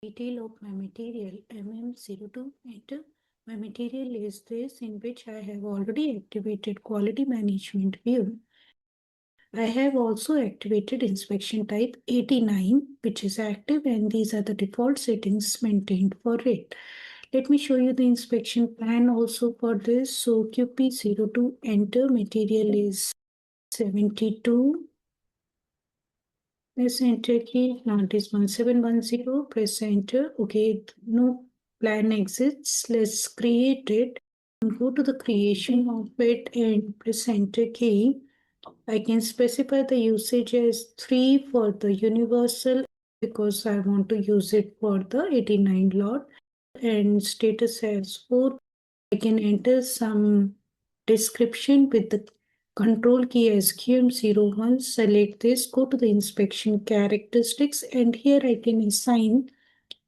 Detail of my material MM02 enter. My material is this, in which I have already activated quality management view. I have also activated inspection type 89, which is active, and these are the default settings maintained for it. Let me show you the inspection plan also for this. So QP02 enter, material is 72. Press enter key. Plant is 1710. Press enter. Okay, no plan exists. Let's create it. Go to the creation of it and press enter key. I can specify the usage as 3 for the universal because I want to use it for the 89 lot, and status as 4. I can enter some description with the control key as QM01. Select this, go to the inspection characteristics, and here I can assign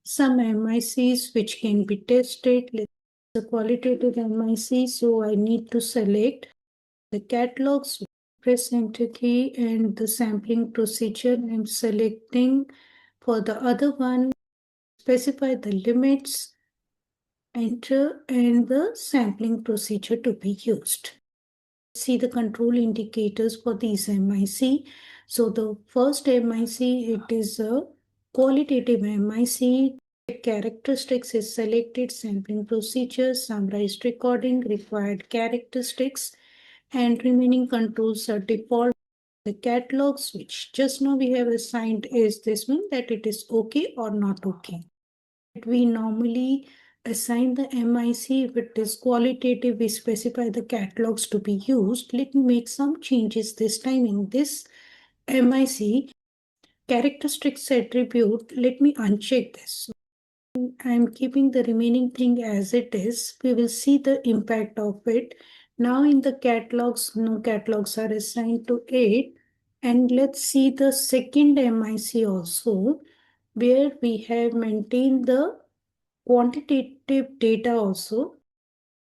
some MICs which can be tested. Let's the qualitative MIC, so I need to select the catalogs. Press enter key, and the sampling procedure I'm selecting. For the other one, specify the limits, enter, and the sampling procedure to be used. See the control indicators for these MIC. So the first MIC, it is a qualitative MIC. Characteristics is selected, sampling procedure, summarized recording, required characteristics, and remaining controls are default. The catalogs, which just now we have assigned, is this one, that it is okay or not okay. We normally assign the MIC. If it is qualitative, we specify the catalogs to be used. Let me make some changes this time in this MIC. Characteristics attribute, let me uncheck this. I'm keeping the remaining thing as it is. We will see the impact of it. Now in the catalogs, no catalogs are assigned to it. And let's see the second MIC also, where we have maintained the quantitative data also.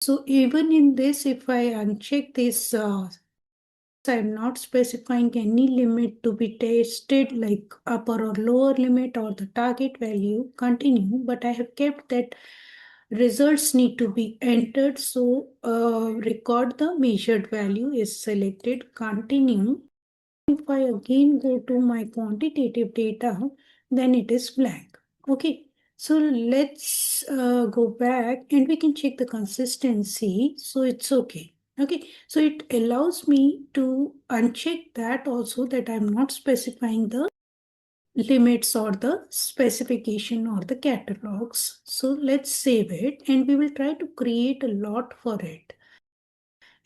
So even in this, if I uncheck this, I'm not specifying any limit to be tested, like upper or lower limit or the target value, continue, but I have kept that results need to be entered. So record the measured value is selected, continue. If I again go to my quantitative data, then it is blank. Okay. So let's go back and we can check the consistency. So it's okay. Okay. So it allows me to uncheck that also, that I'm not specifying the limits or the specification or the catalogs. So let's save it and we will try to create a lot for it.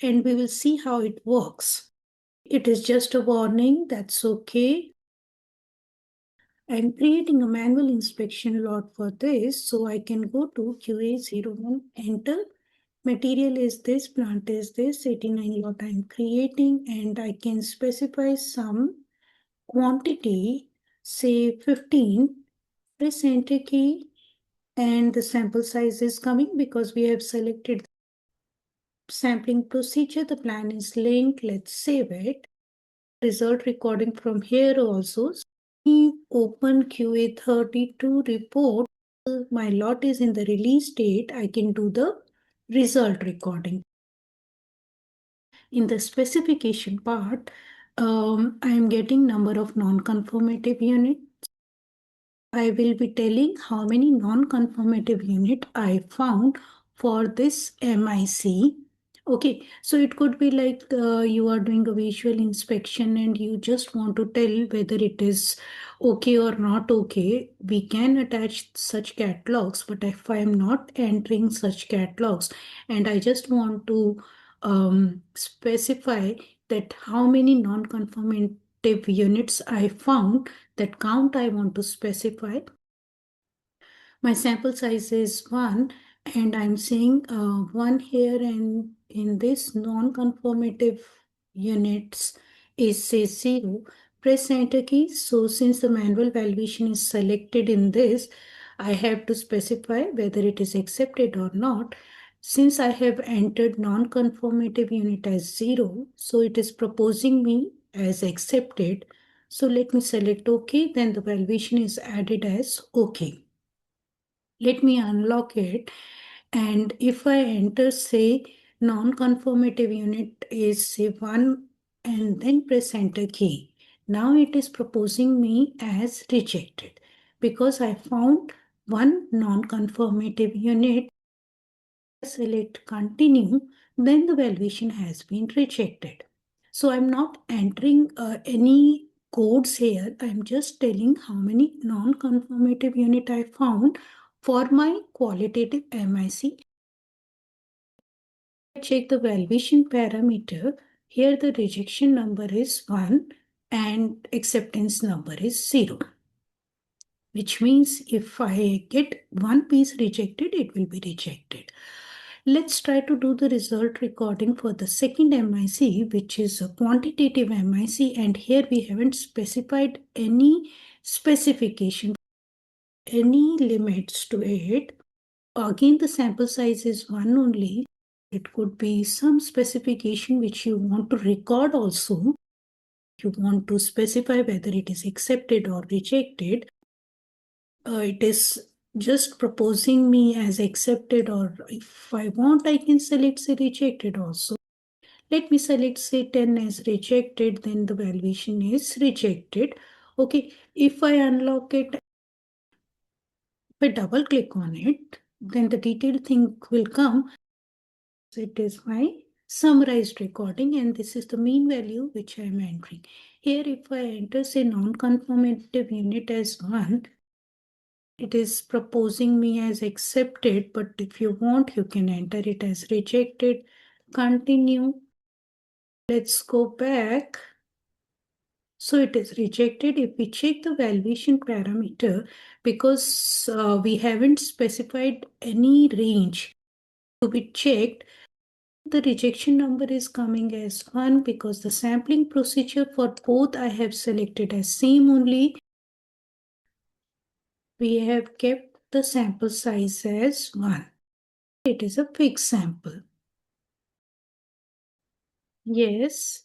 And we will see how it works. It is just a warning. That's okay. I'm creating a manual inspection lot for this, so I can go to QA01, enter. Material is this, plant is this, 89 lot I'm creating, and I can specify some quantity, say 15, press enter key, and the sample size is coming because we have selected sampling procedure. The plan is linked. Let's save it. Result recording from here also. Open QA32 report. My lot is in the release date. I can do the result recording. In the specification part, I am getting number of non-conformative units. I will be telling how many non-conformative unit I found for this MIC. Okay, so it could be like you are doing a visual inspection and you just want to tell whether it is okay or not okay. We can attach such catalogs, but if I am not entering such catalogs and I just want to specify that how many non-conformative units I found, that count I want to specify. My sample size is 1 and I'm seeing 1 here, and in this non-conformative units is say 0. Press enter key. So since the manual valuation is selected in this, I have to specify whether it is accepted or not. Since I have entered non-conformative unit as 0, so it is proposing me as accepted. So let me select OK, then the valuation is added as OK. Let me unlock it. And if I enter, say, non-conformative unit is say 1 and then press enter key. Now it is proposing me as rejected because I found one non-conformative unit. Select continue, then the valuation has been rejected. So I'm not entering any codes here. I'm just telling how many non-conformative unit I found for my qualitative MIC. Check the valuation parameter. Here the rejection number is 1 and acceptance number is 0. Which means if I get one piece rejected, it will be rejected. Let's try to do the result recording for the second MIC, which is a quantitative MIC, and here we haven't specified any specification, any limits to it. Again, the sample size is 1 only. It could be some specification which you want to record also. You want to specify whether it is accepted or rejected. It is just proposing me as accepted, or if I want, I can select say rejected also. Let me select say 10 as rejected, then the valuation is rejected. Okay, if I unlock it, if I double click on it, then the detailed thing will come. It is my summarized recording, and this is the mean value which I am entering. Here, if I enter say non-conformative unit as 1, it is proposing me as accepted, but if you want, you can enter it as rejected. Continue. Let's go back. So it is rejected. If we check the valuation parameter, because we haven't specified any range to be checked, the rejection number is coming as 1 because the sampling procedure for both I have selected as same only. We have kept the sample size as 1. It is a fixed sample. Yes,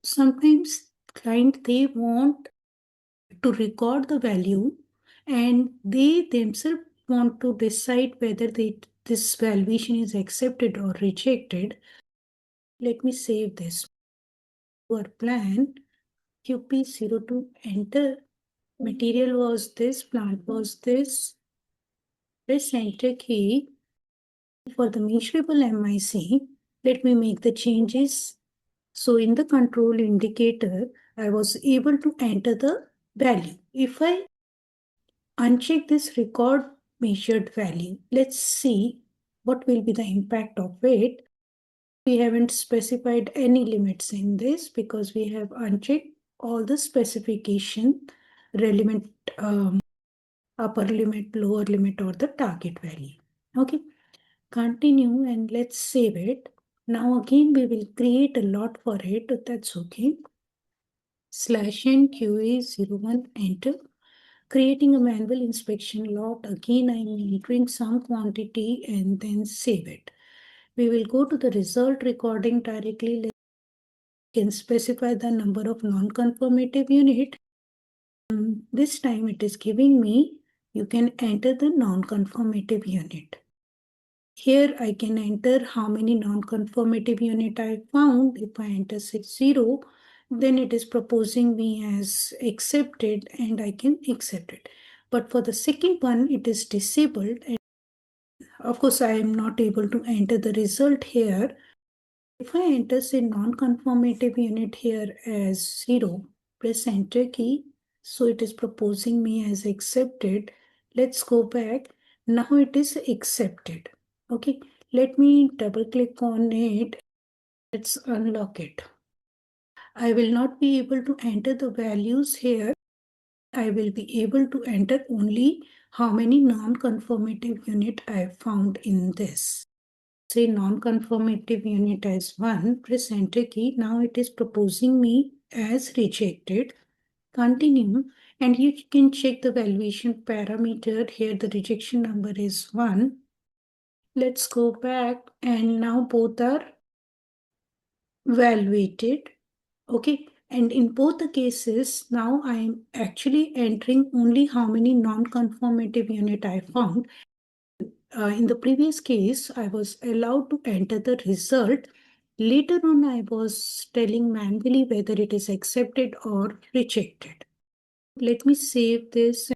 sometimes client they want to record the value and they themselves want to decide whether this valuation is accepted or rejected. Let me save this. Our plan QP02 enter. Material was this, plant was this. Press enter key. For the measurable MIC, let me make the changes. So in the control indicator, I was able to enter the value. If I uncheck this record measured value, let's see what will be the impact of it. We haven't specified any limits in this because we have unchecked all the specification relevant upper limit, lower limit, or the target value. Okay, continue and let's save it. Now again we will create a lot for it. That's okay. /n QA01 enter. Creating a manual inspection lot. Again I am entering some quantity and then save it. We will go to the result recording directly. Let's can specify the number of non-conformative unit. This time it is giving me, you can enter the non-conformative unit. Here I can enter how many non-conformative unit I found. If I enter 0, then it is proposing me as accepted and I can accept it. But for the second one, it is disabled. And of course, I am not able to enter the result here. If I enter say non-conformative unit here as 0, press enter key. So it is proposing me as accepted. Let's go back. Now it is accepted. Okay, let me double click on it. Let's unlock it. I will not be able to enter the values here. I will be able to enter only how many non-conformative unit I found in this. Say non-conformative unit as 1, press enter key. Now it is proposing me as rejected. Continue and you can check the valuation parameter. Here the rejection number is 1. Let's go back and now both are evaluated. Okay, and in both the cases, now I am actually entering only how many non-conformative unit I found. In the previous case, I was allowed to enter the result. Later on, I was telling manually whether it is accepted or rejected. Let me save this.